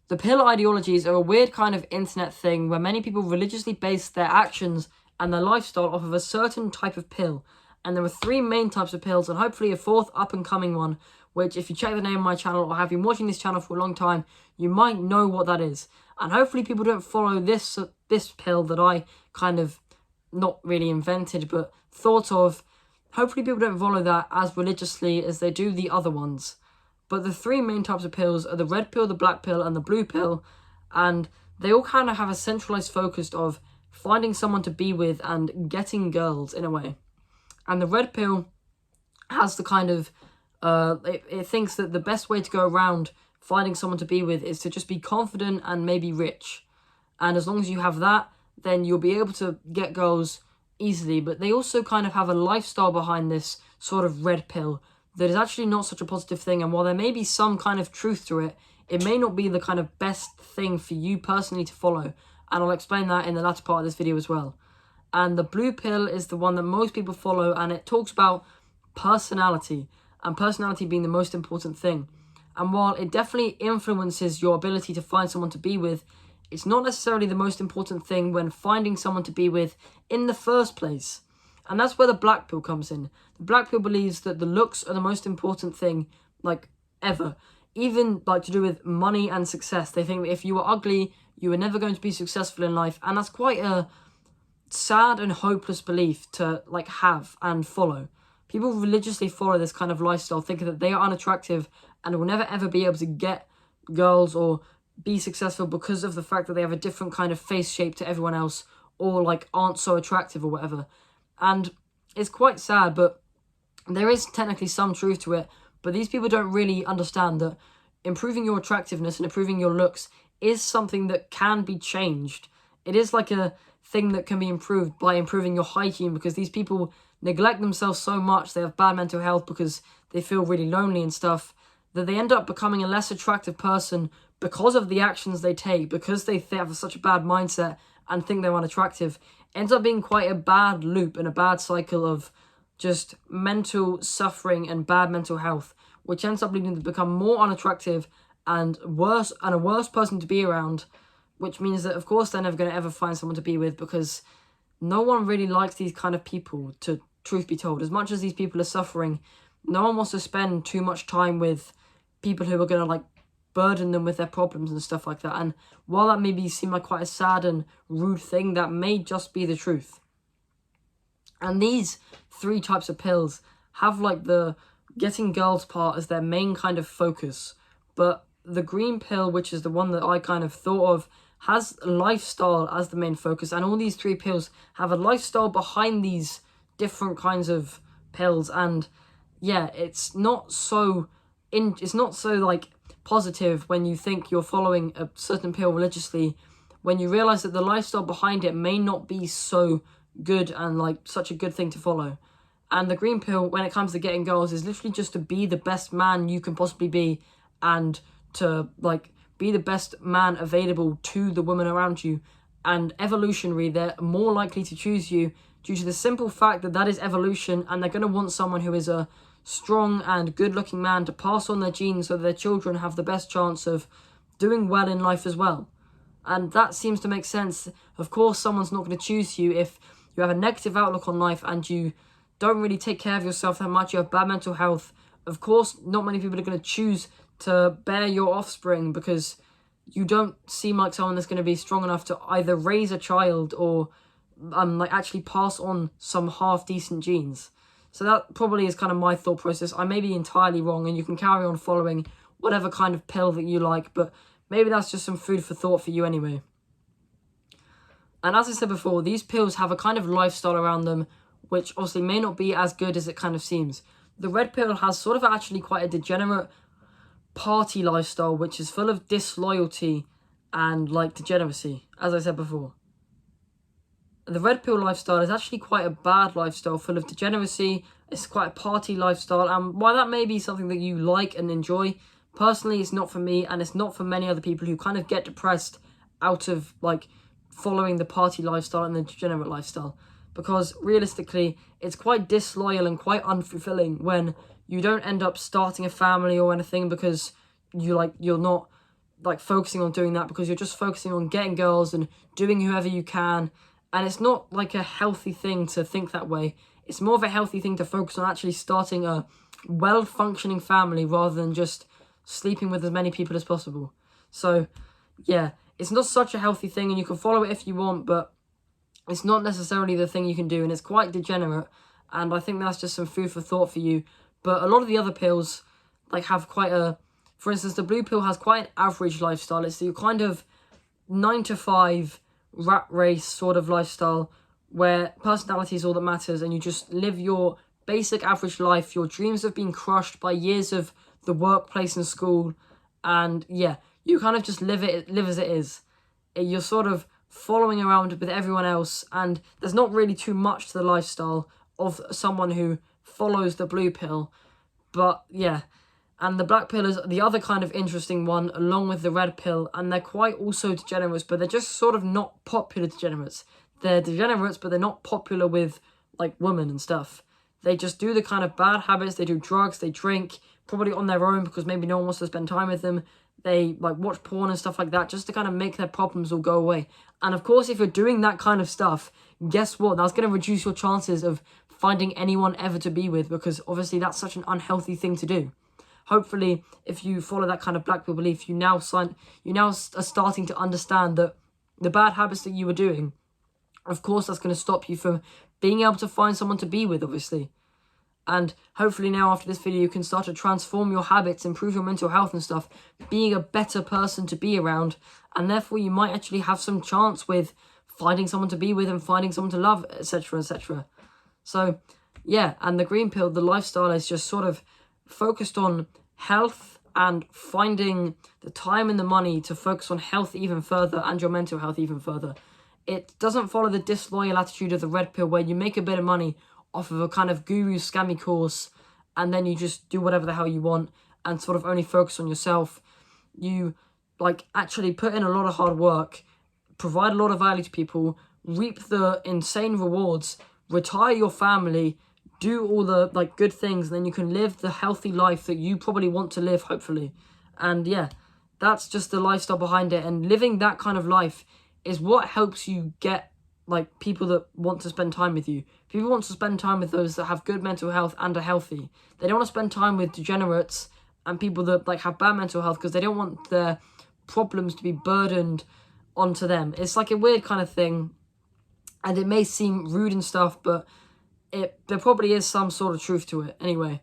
The pill ideologies are a weird kind of internet thing where many people religiously base their actions and their lifestyle off of a certain type of pill. And there are 3 main types of pills, and hopefully a 4th up-and-coming one, which if you check the name of my channel or have been watching this channel for a long time, you might know what that is. And hopefully people don't follow this pill that I kind of not really invented but thought of. Hopefully people don't follow that as religiously as they do the other ones. But the 3 main types of pills are the red pill, the black pill, and the blue pill. And they all kind of have a centralized focus of finding someone to be with and getting girls in a way. And the red pill has the kind of, it thinks that the best way to go around finding someone to be with is to just be confident and maybe rich. And as long as you have that, then you'll be able to get girls easily. But they also kind of have a lifestyle behind this sort of red pill that is actually not such a positive thing. And while there may be some kind of truth to it, it may not be the kind of best thing for you personally to follow. And I'll explain that in the latter part of this video as well. And the blue pill is the one that most people follow, and it talks about personality, and personality being the most important thing. And while it definitely influences your ability to find someone to be with, it's not necessarily the most important thing when finding someone to be with in the first place. And that's where the black pill comes in. The black pill believes that the looks are the most important thing, like, ever. Even, like, to do with money and success. They think that if you were ugly, you were never going to be successful in life. And that's quite a sad and hopeless belief to, like, have and follow. People religiously follow this kind of lifestyle, thinking that they are unattractive and will never ever be able to get girls or be successful because of the fact that they have a different kind of face shape to everyone else, or like aren't so attractive or whatever. And it's quite sad, but there is technically some truth to it. But these people don't really understand that improving your attractiveness and improving your looks is something that can be changed. It is like a thing that can be improved by improving your hygiene, because these people neglect themselves so much, they have bad mental health because they feel really lonely and stuff, that they end up becoming a less attractive person because of the actions they take, because they have such a bad mindset and think they're unattractive. It ends up being quite a bad loop and a bad cycle of just mental suffering and bad mental health, which ends up leading them to become more unattractive and worse, and a worse person to be around, which means that, of course, they're never going to ever find someone to be with, because no one really likes these kind of people, to truth be told. As much as these people are suffering, no one wants to spend too much time with people who are going to, like, burden them with their problems and stuff like that. And while that maybe seem like quite a sad and rude thing, that may just be the truth. And these 3 types of pills have, like, the getting girls part as their main kind of focus. But the green pill, which is the one that I kind of thought of, has lifestyle as the main focus. And all these 3 pills have a lifestyle behind these different kinds of pills. And yeah, it's not so like positive when you think you're following a certain pill religiously, when you realize that the lifestyle behind it may not be so good and like such a good thing to follow. And the green pill, when it comes to getting girls, is literally just to be the best man you can possibly be, and to like be the best man available to the women around you. And evolutionary, they're more likely to choose you due to the simple fact that that is evolution, and they're going to want someone who is a strong and good-looking man to pass on their genes so that their children have the best chance of doing well in life as well. And that seems to make sense. Of course, someone's not going to choose you if you have a negative outlook on life and you don't really take care of yourself that much, you have bad mental health. Of course, not many people are going to choose to bear your offspring, because you don't seem like someone that's going to be strong enough to either raise a child or like actually pass on some half-decent genes. So that probably is kind of my thought process. I may be entirely wrong, and you can carry on following whatever kind of pill that you like, but maybe that's just some food for thought for you anyway. And as I said before, these pills have a kind of lifestyle around them, which obviously may not be as good as it kind of seems. The red pill has sort of actually quite a degenerate party lifestyle, which is full of disloyalty and like degeneracy, as I said before. The red pill lifestyle is actually quite a bad lifestyle, full of degeneracy. It's quite a party lifestyle, and while that may be something that you like and enjoy, personally it's not for me, and it's not for many other people who kind of get depressed out of like following the party lifestyle and the degenerate lifestyle, because realistically it's quite disloyal and quite unfulfilling when you don't end up starting a family or anything because you're not like focusing on doing that, because you're just focusing on getting girls and doing whoever you can. And it's not like a healthy thing to think that way. It's more of a healthy thing to focus on actually starting a well-functioning family rather than just sleeping with as many people as possible. So, yeah, it's not such a healthy thing, and you can follow it if you want, but it's not necessarily the thing you can do, and it's quite degenerate, and I think that's just some food for thought for you. But a lot of the other pills, like, have quite a... For instance, the blue pill has quite an average lifestyle. It's the kind of 9 to 5 rat race sort of lifestyle where personality is all that matters, and you just live your basic average life. Your dreams have been crushed by years of the workplace and school, and yeah, you kind of just live as it is. You're sort of following around with everyone else, and there's not really too much to the lifestyle of someone who follows the blue pill. But yeah, and the black pill is the other kind of interesting one along with the red pill, and they're quite also degenerates, but they're just sort of not popular degenerates. They're degenerates, but they're not popular with, like, women and stuff. They just do the kind of bad habits. They do drugs, they drink, probably on their own because maybe no one wants to spend time with them. They, like, watch porn and stuff like that just to kind of make their problems all go away. And, of course, if you're doing that kind of stuff, guess what? That's going to reduce your chances of finding anyone ever to be with, because, obviously, that's such an unhealthy thing to do. Hopefully, if you follow that kind of black pill belief, you now are starting to understand that the bad habits that you were doing, of course, that's going to stop you from being able to find someone to be with, obviously. And hopefully now after this video, you can start to transform your habits, improve your mental health and stuff, being a better person to be around. And therefore, you might actually have some chance with finding someone to be with and finding someone to love, etc., etc. So, yeah, and the green pill, the lifestyle is just sort of focused on health and finding the time and the money to focus on health even further and your mental health even further. It doesn't follow the disloyal attitude of the red pill where you make a bit of money off of a kind of guru scammy course and then you just do whatever the hell you want and sort of only focus on yourself. You, like, actually put in a lot of hard work, provide a lot of value to people, reap the insane rewards, retire your family, do all the, like, good things, and then you can live the healthy life that you probably want to live, hopefully. And yeah, that's just the lifestyle behind it, and living that kind of life is what helps you get, like, people that want to spend time with you. People want to spend time with those that have good mental health and are healthy. They don't want to spend time with degenerates and people that, like, have bad mental health because they don't want their problems to be burdened onto them. It's like a weird kind of thing, and it may seem rude and stuff, but there probably is some sort of truth to it. Anyway,